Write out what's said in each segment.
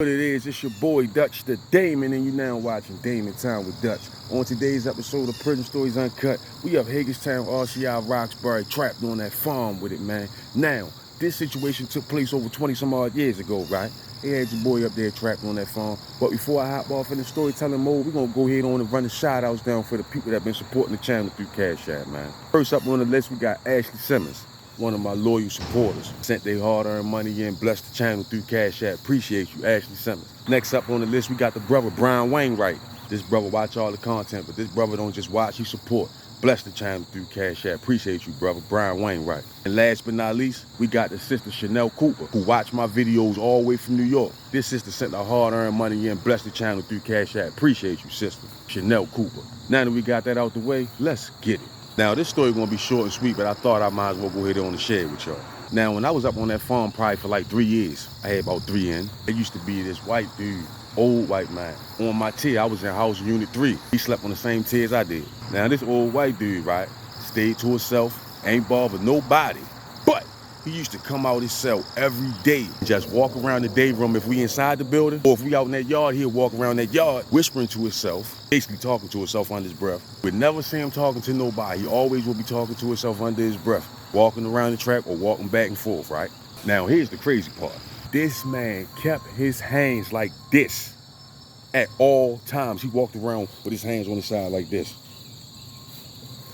What it is, it's your boy Dutch the Damon, and you now watching Damon Time with Dutch. On today's episode of Prison Stories Uncut, we up Hagerstown, RCI, Roxbury, trapped on that farm with it, man. Now, this situation took place over 20 some odd years ago, right? They had your boy up there trapped on that farm. But before I hop off in the storytelling mode, we're gonna go ahead on and run the shout outs down for the people that have been supporting the channel through Cash App, man. First up on the list, we got Ashley Simmons, one of my loyal supporters. Sent their hard-earned money in, blessed the channel through Cash App. Appreciate you, Ashley Simmons. Next up on the list, we got the brother, Brian Wainwright. This brother watch all the content, but this brother don't just watch, he support. Bless the channel through Cash App. Appreciate you, brother, Brian Wainwright. And last but not least, we got the sister Chanel Cooper, who watch my videos all the way from New York. This sister sent her hard-earned money in, bless the channel through Cash App. Appreciate you, sister, Chanel Cooper. Now that we got that out the way, let's get it. Now, this story gonna be short and sweet, but I thought I might as well go ahead on and share it with y'all. Now, when I was up on that farm probably for like 3 years, I had about 3 in, there used to be this white dude, old white man, on my tier. I was in house unit 3. He slept on the same tier as I did. Now, this old white dude, right, stayed to himself, ain't bothered nobody, but he used to come out his cell every day and just walk around the day room if we inside the building, or if we out in that yard, he'll walk around that yard whispering to himself, basically talking to himself under his breath. We'd never see him talking to nobody. He always would be talking to himself under his breath, walking around the track or walking back and forth, right? Now, here's the crazy part. This man kept his hands like this at all times. He walked around with his hands on his side like this,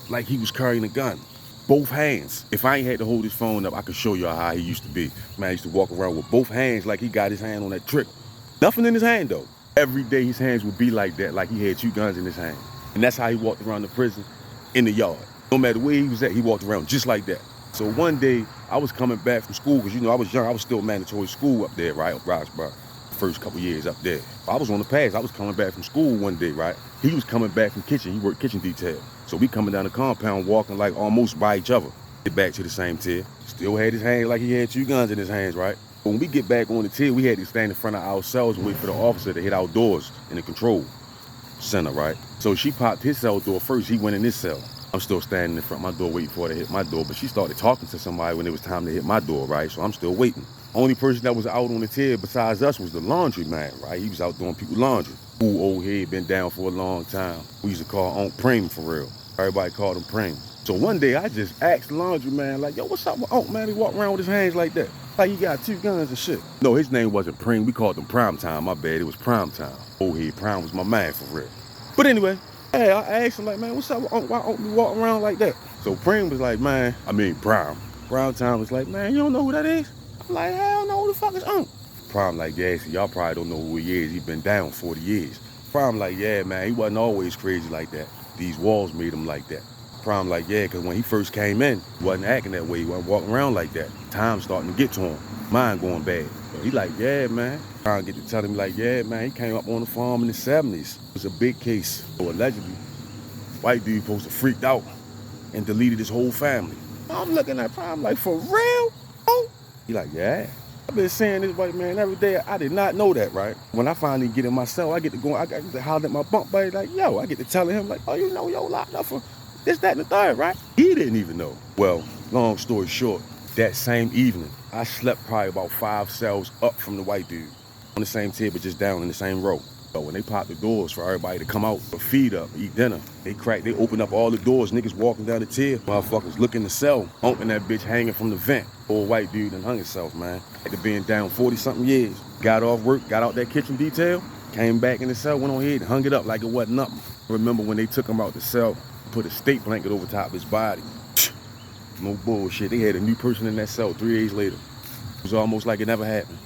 like he was carrying a gun. Both hands. If I ain't had to hold his phone up, I could show y'all how he used to be. Man, he used to walk around with both hands like he got his hand on that trigger. Nothing in his hand, though. Every day his hands would be like that, like he had 2 guns in his hand. And that's how he walked around the prison in the yard. No matter where he was at, he walked around just like that. So one day, I was coming back from school, because, you know, I was young. I was still mandatory school up there, right, Roxbury. First couple years up there. I was on the pass. I was coming back from school one day, right? He was coming back from kitchen. He worked kitchen detail. So we coming down the compound, walking like almost by each other. Get back to the same tier. Still had his hands like he had 2 guns in his hands, right? When we get back on the tier, we had to stand in front of our cells and wait for the officer to hit our doors in the control center, right? So she popped his cell door first. He went in his cell. I'm still standing in front of my door waiting for her to hit my door, but she started talking to somebody when it was time to hit my door, right? So I'm still waiting. Only person that was out on the tier besides us was the laundry man, right? He was out doing people's laundry. Cool old head, been down for a long time. We used to call Unc Preem for real. Everybody called him Preem. So one day I just asked the laundry man, like, yo, what's up with Unc, man? He walked around with his hands like that. Like he got 2 guns and shit. No, his name wasn't Preem. We called him Prime Time. My bad, it was Prime Time. Old head Prime was my man for real. But anyway, hey, I asked him like, man, what's up with Unc? Why Unc be walking around like that? So Preem was like, man, Prime. Prime Time was like, man, you don't know who that is? I'm like, hell no, who the fuck is Unc? Prime like, yeah, see, y'all probably don't know who he is. He been down 40 years. Prime like, yeah, man, he wasn't always crazy like that. These walls made him like that. Prime like, yeah, because when he first came in, he wasn't acting that way. He wasn't walking around like that. Time starting to get to him. Mind going bad. So he like, yeah, man. Prime get to telling me like, yeah, man, he came up on the farm in the 70s. It was a big case. So allegedly, white dude supposed to freaked out and deleted his whole family. I'm looking at Prime like, for real? Oh. He like, yeah. I've been saying this white man every day. I did not know that, right? When I finally get in my cell, I get to go, I get to holler at my bunk buddy like, yo, I get to telling him like, oh, you know, yo, locked up for this, that, and the third, right? He didn't even know. Well, long story short, that same evening, I slept probably about 5 cells up from the white dude on the same tier, but just down in the same row. So when they popped the doors for everybody to come out, for feed up, eat dinner, they opened up all the doors, niggas walking down the tier, motherfuckers looking the cell, opening that bitch hanging from the vent. Old white dude and hung himself, man. After being down 40-something years, got off work, got out that kitchen detail, came back in the cell, went on ahead and hung it up like it wasn't nothing. Remember when they took him out the cell, put a state blanket over top of his body. No bullshit, they had a new person in that cell 3 days later. It was almost like it never happened.